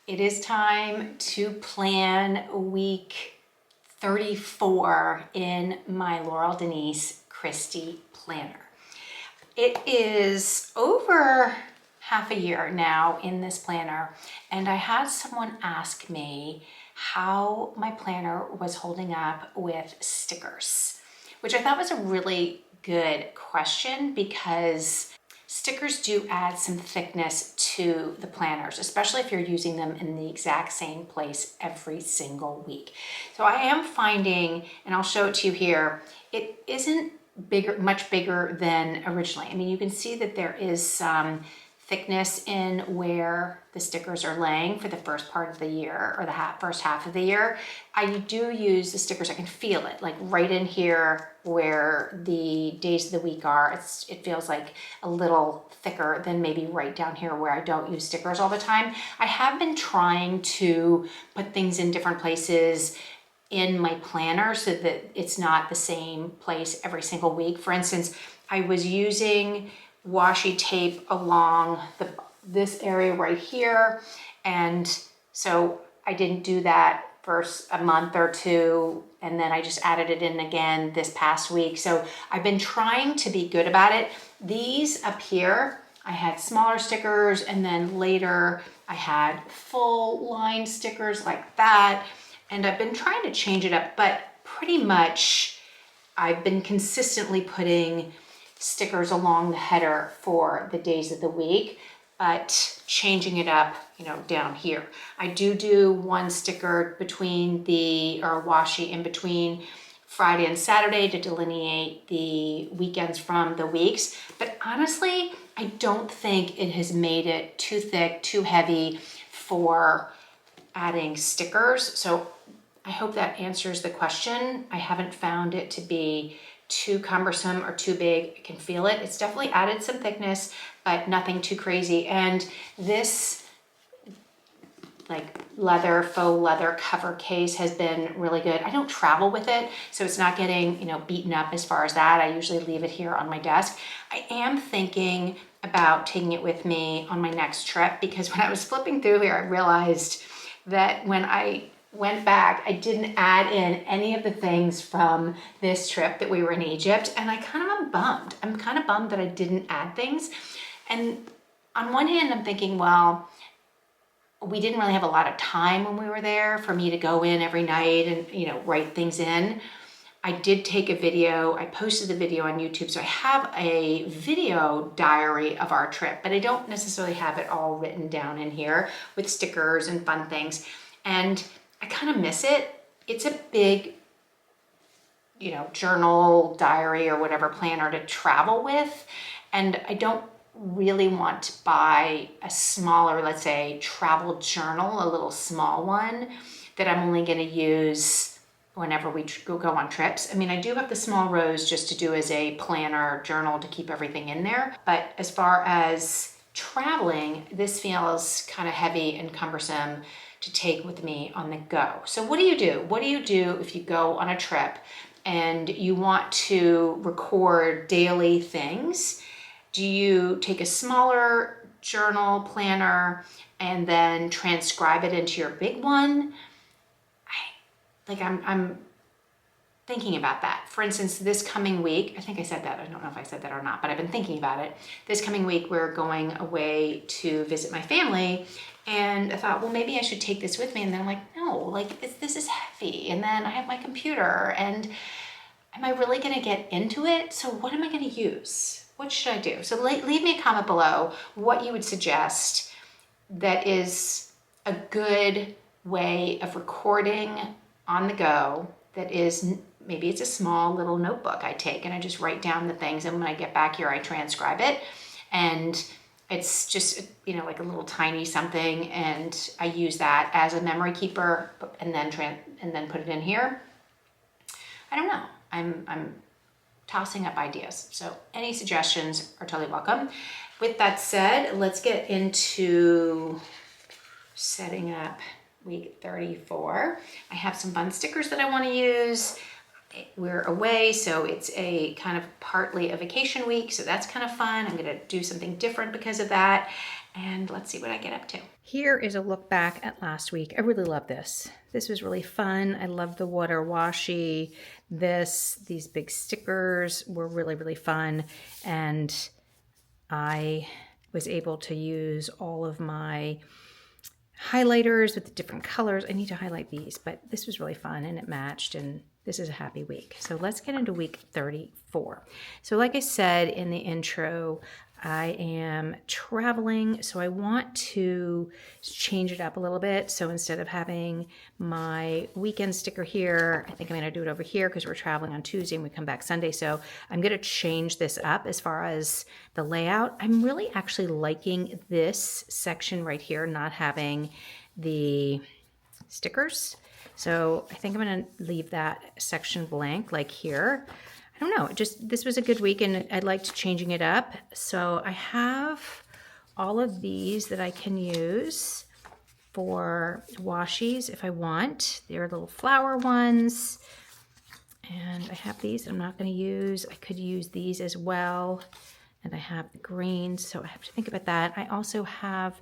It is time to plan week 34 in my Laurel Denise Kristy planner. It is over half a year now in this planner, and I had someone ask me how my planner was holding up with stickers, which I thought was a really good question because stickers do add some thickness to the planners, especially if you're using them in the exact same place every single week. So I am finding, and I'll show it to you here, it isn't much bigger than originally. I mean, you can see that there is some thickness in where the stickers are laying for the first part of the year, or the first half of the year. I do use the stickers, I can feel it, like right in here where the days of the week are. It feels like a little thicker than maybe right down here where I don't use stickers all the time. I have been trying to put things in different places in my planner so that it's not the same place every single week. For instance, I was using washi tape along this area right here, and so I didn't do that for a month or two, and then I just added it in again this past week. So I've been trying to be good about it. These up here, I had smaller stickers, and then later I had full line stickers like that, and I've been trying to change it up, but pretty much I've been consistently putting stickers along the header for the days of the week, but changing it up, down here. I do one sticker between or washi in between Friday and Saturday to delineate the weekends from the weeks. But honestly, I don't think it has made it too thick, too heavy for adding stickers. So I hope that answers the question. I haven't found it to be too cumbersome or too big. I can feel it. It's definitely added some thickness, but nothing too crazy. And this faux leather cover case has been really good. I don't travel with it, so it's not getting, beaten up as far as that. I usually leave it here on my desk. I am thinking about taking it with me on my next trip, because when I was flipping through here, I realized that when I went back, I didn't add in any of the things from this trip that we were in Egypt, and I kind of am bummed. I'm kind of bummed that I didn't add things. And on one hand, I'm thinking, well, we didn't really have a lot of time when we were there for me to go in every night and, write things in. I did take a video. I posted the video on YouTube, so I have a video diary of our trip, but I don't necessarily have it all written down in here with stickers and fun things. And I kind of miss it. It's a big, journal, diary, or whatever planner to travel with. And I don't really want to buy a smaller, let's say, travel journal, a little small one that I'm only going to use whenever we go on trips. I mean, I do have the small rows just to do as a planner journal to keep everything in there. But as far as traveling, this feels kind of heavy and cumbersome to take with me on the go. So what do you do? What do you do if you go on a trip and you want to record daily things? Do you take a smaller journal planner and then transcribe it into your big one? I'm thinking about that. For instance, this coming week, I think I said that, I don't know if I said that or not, but I've been thinking about it. This coming week, we're going away to visit my family, and I thought, well, maybe I should take this with me. And then I'm like, no, this is heavy. And then I have my computer, and am I really gonna get into it? So what am I gonna use? What should I do? So leave me a comment below what you would suggest that is a good way of recording on the go. That is, maybe it's a small little notebook I take and I just write down the things, and when I get back here I transcribe it, and it's just like a little tiny something, and I use that as a memory keeper and then put it in here. I don't know. I'm tossing up ideas, so any suggestions are totally welcome. With that said, let's get into setting up week 34. I have some fun stickers that I want to use. We're away, so it's a kind of partly a vacation week, so that's kind of fun. I'm going to do something different because of that. and let's see what I get up to. Here is a look back at last week. I really love this. This was really fun. I love the water washi. These big stickers were really, really fun. And I was able to use all of my highlighters with the different colors. I need to highlight these, but this was really fun and it matched, and this is a happy week. So let's get into week 34. So like I said in the intro, I am traveling, so I want to change it up a little bit. So instead of having my weekend sticker here, I think I'm going to do it over here because we're traveling on Tuesday and we come back Sunday. So I'm going to change this up as far as the layout. I'm really actually liking this section right here, not having the stickers. So I think I'm going to leave that section blank like here. I don't know, this was a good week and I liked changing it up. So I have all of these that I can use for washies if I want. They're little flower ones. And I have these I'm not going to use. I could use these as well. And I have the greens, so I have to think about that. I also have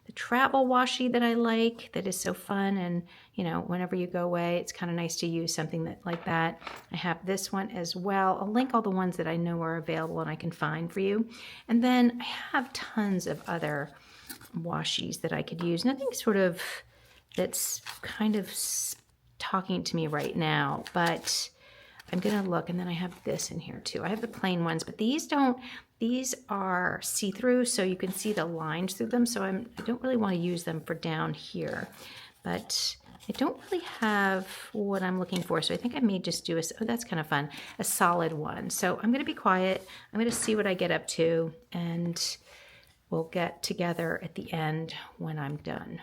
the travel washi that I like, that is so fun, and you know, whenever you go away, it's kind of nice to use something like that. I have this one as well. I'll link all the ones that I know are available and I can find for you. And then I have tons of other washis that I could use. Nothing sort of that's kind of talking to me right now, but I'm gonna look. And then I have this in here too. I have the plain ones, but these are see-through, so you can see the lines through them. So I don't really want to use them for down here, but I don't really have what I'm looking for. So I think I may just do oh, that's kind of fun, a solid one. So I'm going to be quiet. I'm going to see what I get up to, and we'll get together at the end when I'm done.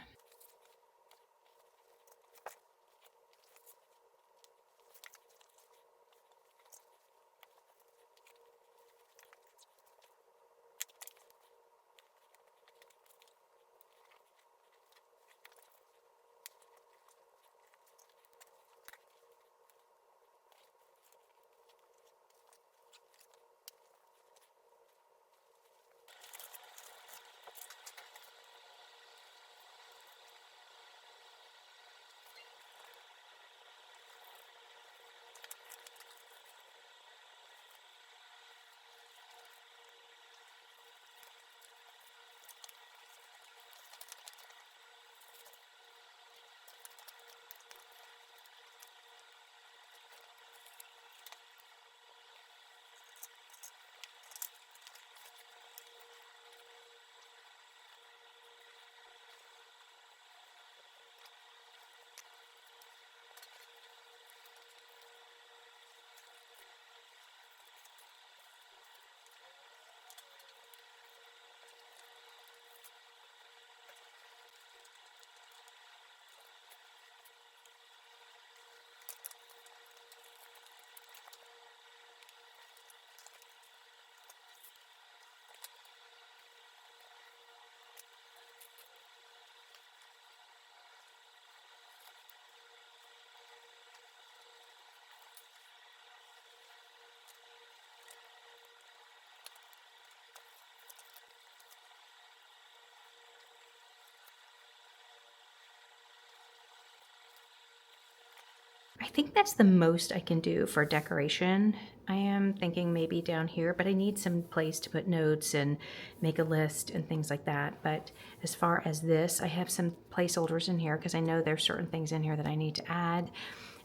I think that's the most I can do for decoration. I am thinking maybe down here, but I need some place to put notes and make a list and things like that. But as far as this, I have some placeholders in here because I know there's certain things in here that I need to add.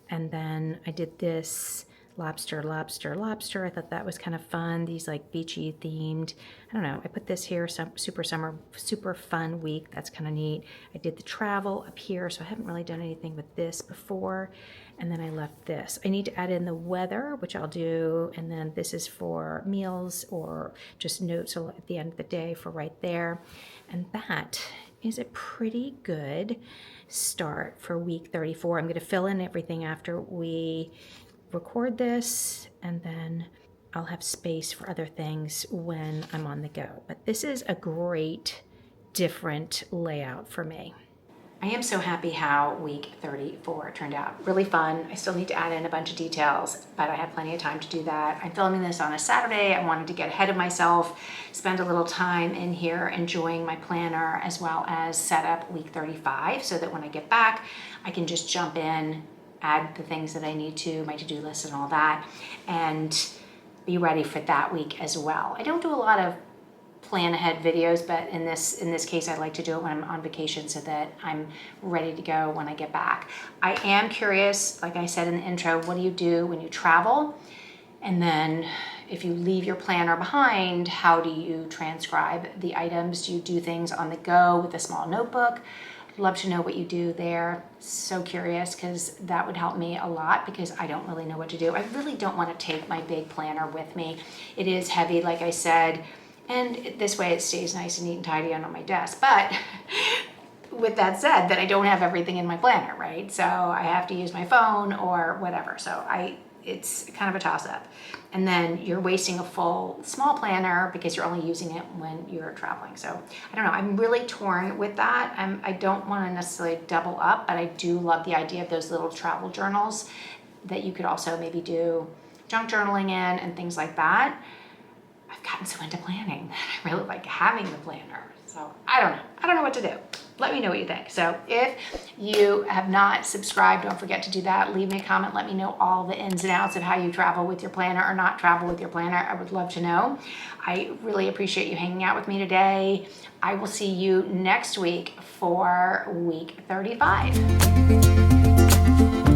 And then I did this lobster, lobster, lobster. I thought that was kind of fun. These like beachy themed. I don't know. I put this here, some super fun week. That's kind of neat. I did the travel up here, so I haven't really done anything with this before. And then I left this. I need to add in the weather, which I'll do. And then this is for meals or just notes at the end of the day for right there. And that is a pretty good start for week 34. I'm going to fill in everything after we record this, and then I'll have space for other things when I'm on the go. But this is a great different layout for me. I am so happy how week 34 turned out. Really fun. I still need to add in a bunch of details, but I have plenty of time to do that. I'm filming this on a Saturday. I wanted to get ahead of myself, spend a little time in here enjoying my planner, as well as set up week 35 so that when I get back, I can just jump in, add the things that I need to, my to-do list and all that, and be ready for that week as well. I don't do a lot of plan ahead videos, but in this case, I like to do it when I'm on vacation so that I'm ready to go when I get back. I am curious, like I said in the intro, what do you do when you travel? And then if you leave your planner behind, how do you transcribe the items? Do you do things on the go with a small notebook? I'd love to know what you do there. So curious, because that would help me a lot, because I don't really know what to do. I really don't want to take my big planner with me. It is heavy, like I said, and this way it stays nice and neat and tidy on my desk. But with that said, that I don't have everything in my planner, right? So I have to use my phone or whatever. So it's kind of a toss-up. And then you're wasting a full small planner because you're only using it when you're traveling. So I don't know, I'm really torn with that. I don't want to necessarily double up, but I do love the idea of those little travel journals that you could also maybe do junk journaling in and things like that. I've gotten so into planning that I really like having the planner. So I don't know what to do. Let me know what you think. So if you have not subscribed, don't forget to do that. Leave me a comment. Let me know all the ins and outs of how you travel with your planner or not travel with your planner. I would love to know. I really appreciate you hanging out with me today. I will see you next week for week 35.